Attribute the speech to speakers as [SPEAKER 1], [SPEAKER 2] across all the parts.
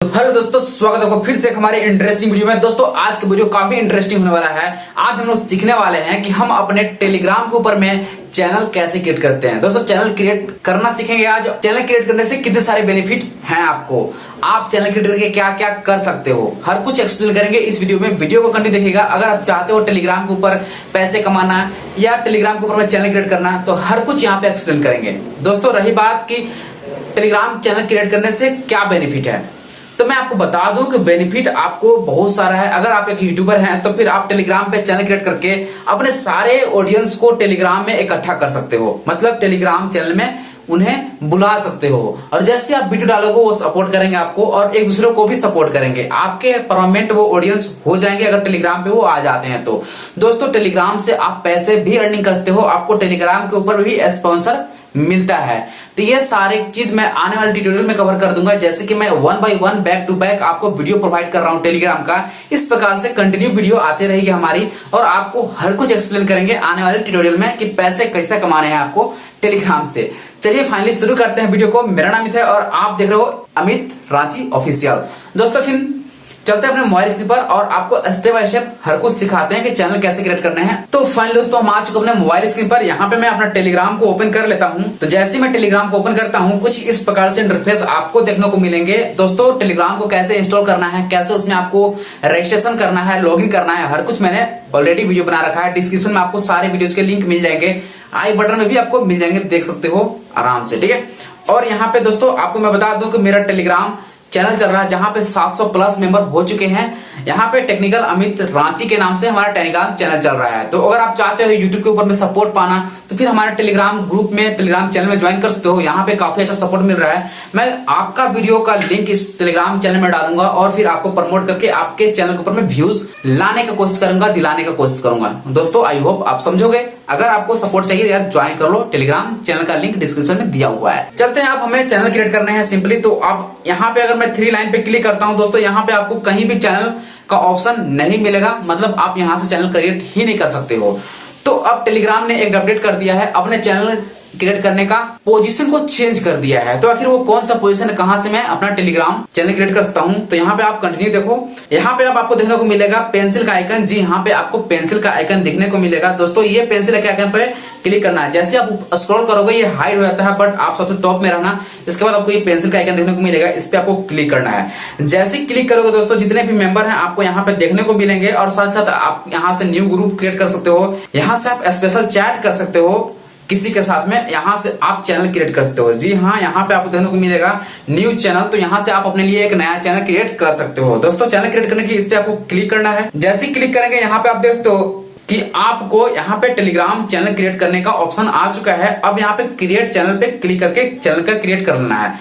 [SPEAKER 1] Hello दोस्तों, स्वागत है आपका फिर से हमारे इंटरेस्टिंग वीडियो में। दोस्तों आज का वीडियो काफी इंटरेस्टिंग होने वाला है। आज हम लोग सीखने वाले हैं कि हम अपने टेलीग्राम के ऊपर में चैनल कैसे क्रिएट करते हैं। दोस्तों चैनल क्रिएट करना सीखेंगे आज। चैनल क्रिएट करने से कितने सारे बेनिफिट हैं आपको, आप चैनल क्रिएट करके क्या क्या कर सकते हो, हर कुछ एक्सप्लेन करेंगे इस वीडियो में। वीडियो को कंटिन्यू देखिएगा। अगर आप चाहते हो टेलीग्राम के ऊपर पैसे कमाना या टेलीग्राम के ऊपर में चैनल क्रिएट करना, तो हर कुछ यहाँ पे एक्सप्लेन करेंगे। दोस्तों रही बात की टेलीग्राम चैनल क्रिएट करने से क्या बेनिफिट है, तो मैं आपको बता दूं कि बेनिफिट आपको बहुत सारा है। अगर आप एक यूट्यूबर हैं तो फिर आप टेलीग्राम पे चैनल क्रिएट करके अपने सारे ऑडियंस को टेलीग्राम में इकट्ठा कर सकते हो, मतलब टेलीग्राम चैनल में उन्हें बुला सकते हो। और जैसे आप वीडियो डालोगे वो सपोर्ट करेंगे आपको और एक दूसरे को भी सपोर्ट करेंगे। आपके परमानेंट वो ऑडियंस हो जाएंगे अगर टेलीग्राम पे वो आ जाते हैं तो। दोस्तों टेलीग्राम से आप पैसे भी अर्निंग करते हो, आपको टेलीग्राम के ऊपर भी स्पॉन्सर मिलता है। तो ये सारे चीज मैं आने वाले ट्यूटोरियल में कवर कर दूंगा। जैसे कि मैं 1 बाय 1 बैक टू बैक आपको वीडियो प्रोवाइड कर रहा हूं टेलीग्राम का। इस प्रकार से कंटिन्यू वीडियो आते रहेगी हमारी और आपको हर कुछ एक्सप्लेन करेंगे आने वाले ट्यूटोरियल में कि पैसे कैसे कमाने हैं आपको टेलीग्राम से। चलिए फाइनली शुरू करते हैं वीडियो को। मेरा नाम अमित है और आप देख रहे हो अमित रांची ऑफिशियल। दोस्तों फिर चलते हैं अपने मोबाइल स्क्रीन पर और आपको स्टेप बाय स्टेप हर कुछ सिखाते हैं कि चैनल कैसे क्रिएट करने हैं। तो फाइनली दोस्तों हम आ चुके अपने मोबाइल स्क्रीन पर। यहाँ पे मैं अपना टेलीग्राम को ओपन कर लेता हूँ। तो जैसे ही मैं टेलीग्राम को ओपन करता हूँ कुछ इस प्रकार से इंटरफेस आपको देखने को मिलेंगे। दोस्तों टेलीग्राम को कैसे इंस्टॉल करना है, कैसे उसमें आपको रजिस्ट्रेशन करना है, लॉगिन करना है, हर कुछ मैंने ऑलरेडी वीडियो बना रखा है। डिस्क्रिप्शन में आपको सारे वीडियोज के लिंक मिल जाएंगे, आई बटन में भी आपको मिल जाएंगे, देख सकते हो आराम से, ठीक है। और यहाँ पे दोस्तों आपको मैं बता दूं कि मेरा टेलीग्राम चैनल चल रहा है जहां पे 700 प्लस मेंबर हो चुके हैं। यहाँ पे टेक्निकल अमित रांची के नाम से हमारा टेलीग्राम चैनल चल रहा है। तो अगर आप चाहते हो यूट्यूब के ऊपर में सपोर्ट पाना तो फिर हमारे टेलीग्राम ग्रुप में, टेलीग्राम चैनल में ज्वाइन कर सकते हो। यहाँ पे काफी अच्छा सपोर्ट मिल रहा है। मैं आपका वीडियो का लिंक इस टेलीग्राम चैनल में डालूंगा और फिर आपको प्रमोट करके आपके चैनल के ऊपर में व्यूज लाने का कोशिश करूंगा, दिलाने का कोशिश करूंगा। दोस्तों आई होप आप समझोगे। अगर आपको सपोर्ट चाहिए यार ज्वाइन कर लो, टेलीग्राम चैनल का लिंक डिस्क्रिप्शन में दिया हुआ है। चलते हैं, आप हमें चैनल क्रिएट करने हैं सिंपली। तो आप यहाँ पे अगर मैं 3 लाइन पे क्लिक करता हूं दोस्तों, यहाँ पे आपको कहीं भी चैनल का ऑप्शन नहीं मिलेगा, मतलब आप यहां से चैनल क्रिएट ही नहीं कर सकते हो। तो अब टेलीग्राम ने एक अपडेट कर दिया है, अपने चैनल क्रिएट करने का पोजीशन को चेंज कर दिया है। तो आखिर वो कौन सा पोजीशन है, कहां से मैं अपना टेलीग्राम चैनल क्रिएट कर सकता हूं। तो यहाँ पे आप कंटिन्यू देखो, यहाँ पे आपको देखने को मिलेगा पेंसिल का आइकन। जी यहाँ पे आपको पेंसिल का आइकन दिखने को मिलेगा। दोस्तों ये पेंसिल के आइकन पे क्लिक करना है। जैसे आप स्क्रॉल करोगे ये हाइड हो जाता है, बट आप सबसे टॉप में रहना। इसके बाद आपको ये पेंसिल का आइकन देखने को मिलेगा, इस पे आपको क्लिक करना है। जैसे ही क्लिक करोगे दोस्तों जितने भी मेंबर हैं आपको यहाँ पे देखने को मिलेंगे और साथ साथ आप यहाँ से न्यू ग्रुप क्रिएट कर सकते हो। यहाँ से आप स्पेशल चैट कर सकते हो किसी के साथ में, यहाँ से आप चैनल क्रिएट कर सकते हो। जी हाँ, यहाँ पे आपको देखने को मिलेगा न्यू चैनल। तो यहाँ से आप अपने लिए एक नया चैनल क्रिएट कर सकते हो। दोस्तों चैनल क्रिएट करने के लिए इस पे आपको क्लिक करना है। जैसे ही क्लिक करेंगे यहाँ पे आप देख सकते हो कि आपको यहाँ पे टेलीग्राम चैनल क्रिएट करने का ऑप्शन आ चुका है। अब यहाँ पे क्रिएट चैनल पे क्लिक करके चैनल का क्रिएट कर लेना है।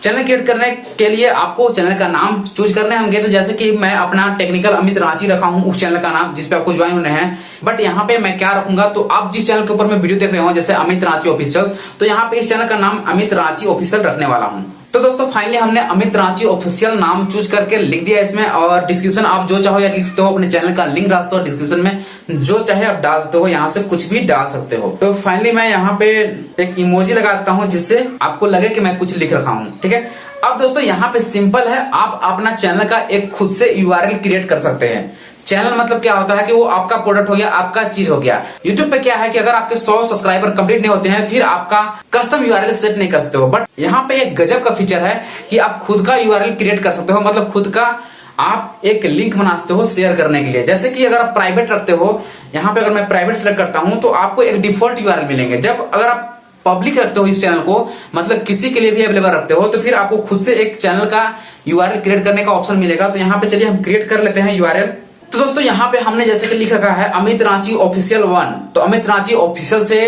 [SPEAKER 1] चैनल क्रिएट करने के लिए आपको चैनल का नाम चूज करने होंगे। तो जैसे कि मैं अपना टेक्निकल अमित रांची रखा हूं उस चैनल का नाम जिसपे आपको ज्वाइन होने हैं। बट यहाँ पे मैं क्या रखूंगा, तो आप जिस चैनल के ऊपर मैं वीडियो देख रहे हो जैसे अमित रांची ऑफिशियल, तो यहाँ पे इस चैनल का नाम अमित रांची ऑफिशियल रखने वाला हूँ। तो दोस्तों फाइनली हमने अमित रांची ऑफिशियल नाम चूज करके लिख दिया इसमें। और डिस्क्रिप्शन आप जो चाहो या लिख सकते हो, अपने चैनल का लिंक डाल सकते हो डिस्क्रिप्शन में, जो चाहे आप डाल सकते हो, यहाँ से कुछ भी डाल सकते हो। तो फाइनली मैं यहाँ पे एक इमोजी लगाता हूँ जिससे आपको लगे कि मैं कुछ लिख रखा हूँ, ठीक है। अब दोस्तों यहाँ पे सिंपल है, आप अपना चैनल का एक खुद से यूआरएल क्रिएट कर सकते हैं। चैनल मतलब क्या होता है कि वो आपका प्रोडक्ट हो गया, आपका चीज हो गया। यूट्यूब पे क्या है कि अगर आपके 100 सब्सक्राइबर कंप्लीट नहीं होते हैं फिर आपका कस्टम यूआरएल सेट नहीं कर सकते हो। बट यहाँ पे एक गजब का फीचर है कि आप खुद का यूआरएल क्रिएट कर सकते हो, मतलब खुद का आप एक लिंक बना सकते हो शेयर करने के लिए। जैसे कि अगर आप प्राइवेट रखते हो, यहाँ पे अगर मैं प्राइवेट सेलेक्ट करता हूँ तो आपको एक डिफॉल्ट यूआरएल मिलेंगे। जब अगर आप पब्लिक रखते हो इस चैनल को, मतलब किसी के लिए भी अवेलेबल रखते हो, तो फिर आपको खुद से एक चैनल का यूआरएल क्रिएट करने का ऑप्शन मिलेगा। तो यहाँ पे चलिए हम क्रिएट कर लेते हैं यूआरएल। तो दोस्तों यहाँ पे हमने जैसे कि लिख रखा है अमित रांची ऑफिशियल 1, तो अमित रांची ऑफिशियल से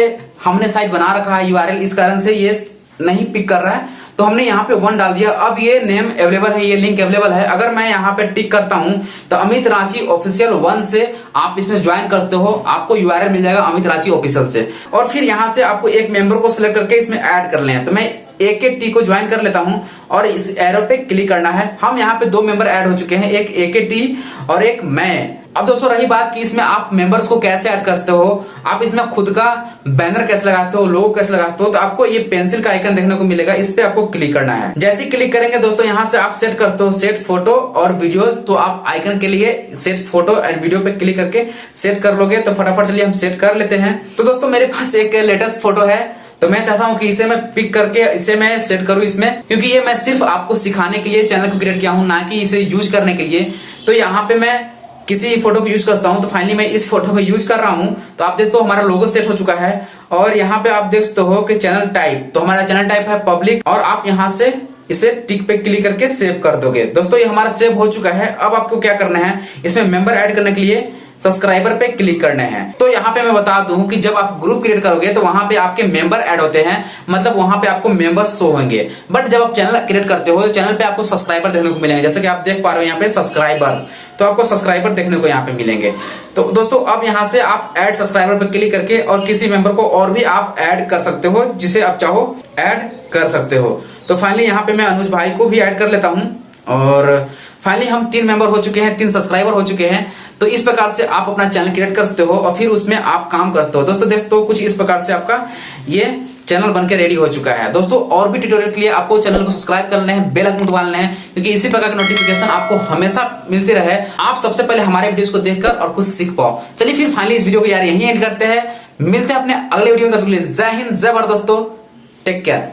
[SPEAKER 1] हमने साइट बना रखा है यूआरएल, इस कारण से ये नहीं पिक कर रहा है। तो हमने यहाँ पे 1 डाल दिया। अब ये नेम अवेलेबल है, ये लिंक अवेलेबल है। अगर मैं यहाँ पे टिक करता हूँ तो अमित रांची ऑफिशियल 1 से आप इसमें ज्वाइन कर सकते हो, आपको यूआरएल मिल जाएगा अमित रांची ऑफिशियल से। और फिर यहाँ से आपको एक मेंबर को सिलेक्ट करके इसमें ऐड कर लें। तो मैं AKT को ज्वाइन कर लेता हूं और इस एरो पे क्लिक करना है। हम यहाँ पे 2 मेंबर ऐड हो चुके हैं, एक AKT और एक मैं। अब दोस्तों रही बात कि इसमें आप मेंबर्स को कैसे ऐड करते हो, आप इसमें खुद का बैनर कैसे लगाते हो, लोगो कैसे लगाते हो, तो आपको ये पेंसिल का आइकन देखने को मिलेगा, इस पे आपको क्लिक करना है। जैसे ही क्लिक करेंगे दोस्तों यहाँ से आप सेट करते हो सेट फोटो और वीडियोस, तो आप आइकन के लिए सेट फोटो एंड वीडियो पे क्लिक करके सेट कर लोगे। तो फटाफट चलिए हम सेट कर लेते हैं। तो दोस्तों मेरे पास एक लेटेस्ट फोटो है, तो मैं चाहता हूं कि इसे मैं पिक करके इसे मैं सेट करूं इसमें, क्योंकि ये मैं सिर्फ आपको सिखाने के लिए चैनल को क्रिएट किया हूं, ना कि इसे यूज करने के लिए। तो यहाँ पे मैं किसी फोटो को यूज करता हूं, तो फाइनली मैं इस फोटो को यूज कर रहा हूं। तो आप देखते हो हमारा लोगो सेट हो चुका है और यहाँ पे आप देख सकते हो कि चैनल टाइप, तो हमारा चैनल टाइप है पब्लिक और आप यहाँ से इसे टिक पे क्लिक करके सेव कर दोगे। दोस्तों ये हमारा सेव हो चुका है। अब आपको क्या करना है, इसमें मेंबर ऐड करने के लिए सब्सक्राइबर पे क्लिक करने हैं। तो यहाँ पे मैं बता दूं कि जब आप ग्रुप क्रिएट करोगे तो वहां पे आपके मेंबर ऐड होते हैं, मतलब वहां पे आपको मेंबर शो होंगे। बट जब आप चैनल क्रिएट करते हो तो चैनल पे आपको सब्सक्राइबर देखने को मिलेंगे, जैसे कि आप देख पा रहे हो यहाँ पे सब्सक्राइबर्स, तो आपको सब्सक्राइबर देखने को यहाँ पे मिलेंगे। तो दोस्तों अब यहाँ से आप ऐड सब्सक्राइबर पे क्लिक करके और किसी मेंबर को और भी आप ऐड कर सकते हो, जिसे आप चाहो ऐड कर सकते हो। तो फाइनली यहाँ पे मैं अनुज भाई को भी ऐड कर लेता हूँ और फाइनली हम 3 मेंबर हो चुके हैं, 3 सब्सक्राइबर हो चुके हैं। तो इस प्रकार से आप अपना चैनल क्रिएट कर सकते हो और फिर उसमें आप काम करते हो। दोस्तों कुछ इस प्रकार से आपका ये चैनल बनकर रेडी हो चुका है। दोस्तों और भी ट्यूटोरियल के लिए आपको चैनल को सब्सक्राइब करना है, बेल आइकन दबाना है, क्योंकि इसी प्रकार की नोटिफिकेशन आपको हमेशा मिलती रहे, आप सबसे पहले हमारे वीडियोस को देखकर और कुछ सीख पाओ। चलिए फिर फाइनली इस वीडियो को यार यहीं एंड करते हैं, मिलते हैं अपने अगले वीडियो में। जय हिंद, जय भारत दोस्तों, टेक केयर।